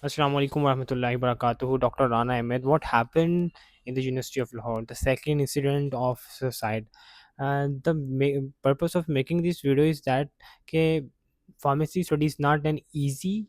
Assalamu alaikum warahmatullahi wabarakatuh. Dr. Rana Ahmed. What happened in the University of Lahore? The second incident of suicide. And the purpose of making this video is that ke pharmacy study is not an easy.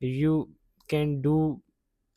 you can do,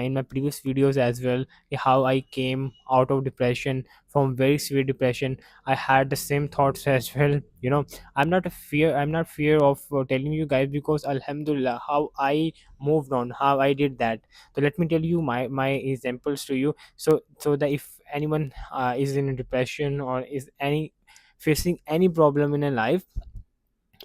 in my previous videos as well, how I came out of depression, from very severe depression. I had the same thoughts as well. I'm not fear of telling you guys, because alhamdulillah how I moved on, how I did that. So let me tell you my examples to you, so that if anyone is in a depression or is any facing any problem in a life,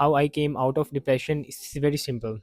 how I came out of depression is very simple.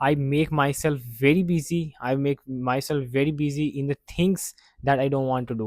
I make myself very busy, I make myself very busy in the things that I don't want to do.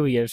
2 years.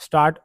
start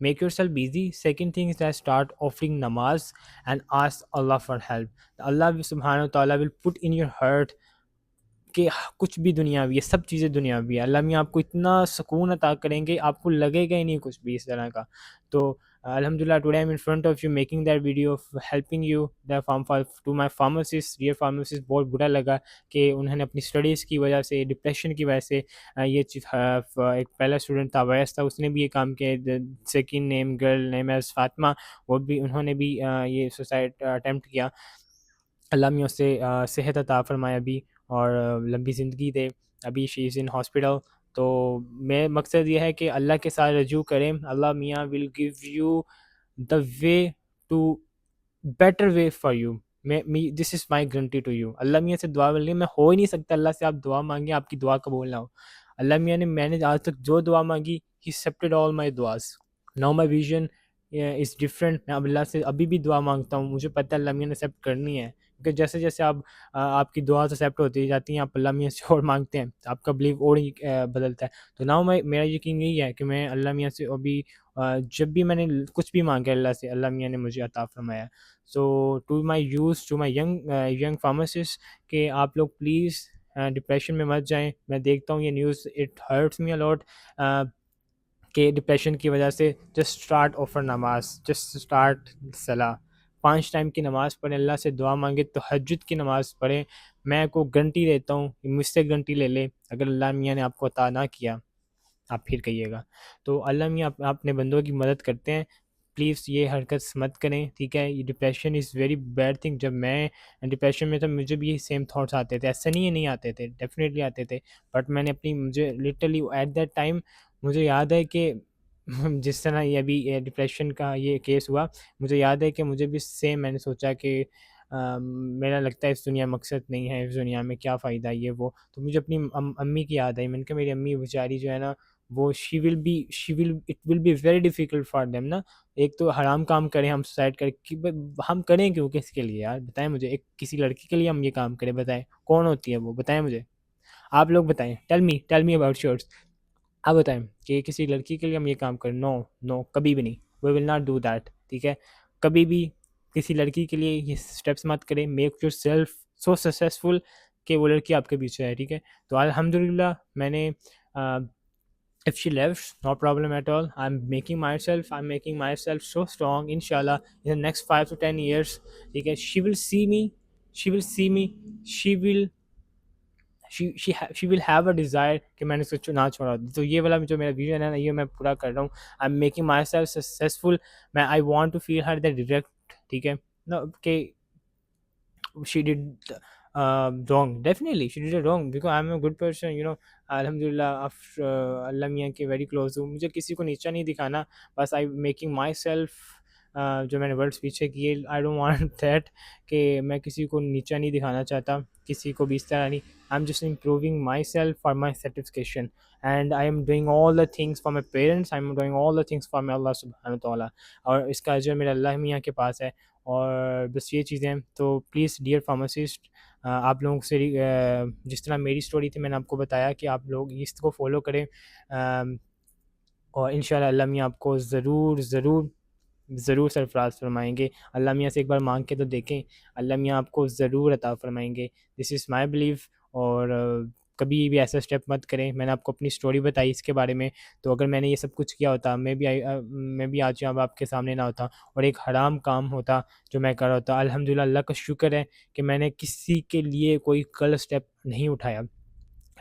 make yourself busy. Second thing is that start offering namaz and ask Allah for help. Allah subhanahu wa ta'ala will put in your heart کہ کچھ بھی دنیاوی ہے، سب چیزیں دنیاوی ہے. اللہ میاں آپ کو اتنا سکون عطا کریں گے، آپ کو لگے گا ہی نہیں کچھ بھی اس طرح کا. تو الحمدللہ today I am in front of you making that video of helping you to my pharmacist. Dear pharmacist, بہت برا لگا کہ انہوں نے اپنی اسٹڈیز کی وجہ سے، ڈپریشن کی وجہ سے یہ چیز، ایک پہلا اسٹوڈنٹ تھا ویس تھا، اس نے بھی یہ کام کیا. Second name girl name as Fatima, وہ بھی انہوں نے بھی یہ سوسائڈ اٹیمپٹ کیا. اللہ میاں اس سے صحت عطا فرمائے ابھی، اور لمبی زندگی دے. ابھی شی از ان ہاسپٹل. تو میں مقصد یہ ہے کہ اللہ کے ساتھ رجوع کریں. اللہ میاں will give you the way to better way for you. This is my guarantee to you. Allah میاں سے دعا مانگیں، میں ہو ہی نہیں سکتا اللہ سے آپ دعا مانگیں آپ کی دعا قبول نہ ہو. اللہ میاں نے، میں نے آج تک جو دعا مانگی، ہی ایکسیپٹڈ آل مائی دعاز. Now my vision is different. میں اب اللہ سے ابھی بھی دعا مانگتا ہوں، مجھے پتہ ہے اللہ میاں نے ایکسیپٹ کرنی ہے. کیونکہ جیسے جیسے آپ کی دعا ایکسیپٹ ہوتی جاتی ہیں، آپ اللہ میاں سے اور مانگتے ہیں، آپ کا بلیو اور ہی بدلتا ہے. تو ناؤ میرا یقین یہی ہے کہ میں اللہ میاں سے ابھی جب بھی میں نے کچھ بھی مانگا اللہ سے، اللہ میاں نے مجھے عطا فرمایا. So to my youths, to my young pharmacist, کہ آپ لوگ پلیز ڈپریشن میں مت جائیں. میں دیکھتا ہوں یہ news, it hurts me a lot کہ ڈپریشن کی وجہ سے جسٹ اسٹارٹ آفر نماز، جسٹ اسٹارٹ صلاح. 5 ٹائم کی نماز پڑھیں، اللہ سے دعا مانگے، تہجد کی نماز پڑھیں. میں کو گھنٹی دیتا ہوں، مجھ سے گھنٹی لے لے. اگر اللہ میاں نے آپ کو عطا نہ کیا، آپ پھر کہیے گا. تو اللہ میاں اپنے بندوں کی مدد کرتے ہیں. پلیز یہ حرکت مت کریں، ٹھیک ہے. یہ depression is very bad thing. جب میں ڈپریشن میں تھا مجھے بھی سیم تھاٹس آتے تھے. ایسا نہیں ہے نہیں آتے تھے، ڈیفینیٹلی آتے تھے. بٹ میں نے مجھے لٹرلی ایٹ دیٹ ٹائم مجھے یاد ہے کہ جس طرح یہ ابھی ڈپریشن کا یہ کیس ہوا، مجھے یاد ہے کہ مجھے بھی سیم، میں نے سوچا کہ میرا لگتا ہے اس دنیا مقصد نہیں ہے، اس دنیا میں کیا فائدہ یہ وہ. تو مجھے اپنی امی کی یاد آئی. میں نے کہا میری امی بیچاری جو ہے نا، وہ it will be very difficult for them نا. ایک تو حرام کام کریں ہم سوسائڈ کر کے، ہم کریں کیوں، کس کے لیے یار بتائیں مجھے. ایک کسی لڑکی کے لیے ہم یہ کام کریں، بتائیں کون ہوتی ہے وہ، بتائیں مجھے. آپ لوگ بتائیں، ٹیل می اباؤٹ یورس. آپ بتائیں کہ کسی لڑکی کے لیے ہم یہ کام کریں. نو نو، کبھی بھی نہیں. وی ول ناٹ ڈو دیٹ، ٹھیک ہے. کبھی بھی کسی لڑکی کے لیے یہ اسٹیپس مت کریں. Make your self so successful کہ وہ لڑکی آپ کے پیچھے ہے، ٹھیک ہے. تو الحمدللہ میں نے if she left, no problem at all. I'm making myself so strong, inshallah, in the next 5 to 10 years. ٹھیک ہے. she will see me she will she will have a desire کہ میں نے اس کو نہ چھوڑا. تو یہ والا جو میرا ویژن ہے نا، یہ میں پورا کر رہا ہوں. I'm making myself successful. میں I want to feel her that direct، ٹھیک ہے نا، کہ she did wrong. Definitely she did it wrong because I'm a good person, you know. الحمدللہ اللہ میاں کے ویری کلوز ہوں. مجھے کسی کو نیچا نہیں دکھانا، بس آئی میکنگ مائی سیلف. جو میں نے ورڈس پیچھے کیے، آئی ڈونٹ وانٹ دیٹ کہ میں کسی کو نیچا نہیں دکھانا چاہتا، کسی کو بھی اس طرح نہیں. I am just improving myself for my satisfaction. And I am doing all the things for my parents, I am doing all the things for my Allah سبحانہ تعالیٰ. اور اس کا اجر میرا اللہ میاں کے پاس ہے. اور بس یہ چیزیں. تو پلیز ڈیئر فارماسسٹ، آپ لوگوں سے جس طرح میری اسٹوری تھی میں نے آپ کو بتایا کہ آپ لوگ اس کو فالو کریں. اور انشاءاللہ اللہ میاں آپ کو ضرور ضرور ضرور سرفراز فرمائیں گے. اللہ میاں سے ایک بار مانگ کے تو دیکھیں، اللہ میاں آپ کو ضرور عطا فرمائیں گے. دس از مائی بلیف. اور کبھی بھی ایسا اسٹیپ مت کریں. میں نے آپ کو اپنی اسٹوری بتائی اس کے بارے میں. تو اگر میں نے یہ سب کچھ کیا ہوتا، میں بھی آج یہاں آپ کے سامنے نہ ہوتا، اور ایک حرام کام ہوتا جو میں کر رہا ہوتا. الحمدللہ اللہ کا شکر ہے کہ میں نے کسی کے لیے کوئی غلط اسٹیپ نہیں اٹھایا،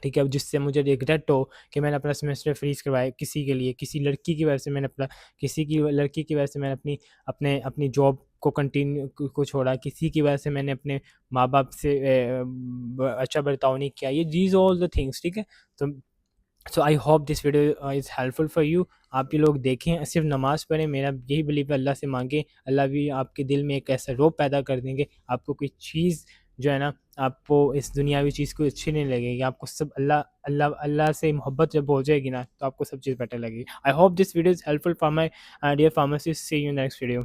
ٹھیک ہے، جس سے مجھے ریگریٹ ہو کہ میں نے اپنا سیمسٹر فریز کروایا کسی کے لیے، کسی لڑکی کی وجہ سے. میں نے کسی کی لڑکی کی وجہ سے میں نے اپنی جاب کو کنٹینیو کو چھوڑا. کسی کی وجہ سے میں نے اپنے ماں باپ سے اچھا برتاؤ نہیں کیا. یہ دیز آل دا تھنگس، ٹھیک ہے. So I hope this video is helpful for you. آپ یہ لوگ دیکھیں، صرف نماز پڑھیں. میرا یہی بلیو ہے، اللہ سے مانگیں، اللہ بھی آپ کے دل میں ایک ایسا روب پیدا کر دیں گے. آپ کو کوئی چیز جو ہے نا، آپ کو اس دنیاوی چیز کو اچھی نہیں لگے گی. آپ کو سب اللہ سے محبت جب ہو جائے گی نا، تو آپ کو سب چیز بیٹر لگے گی. I hope this video is helpful for my dear pharmacist. See you next video.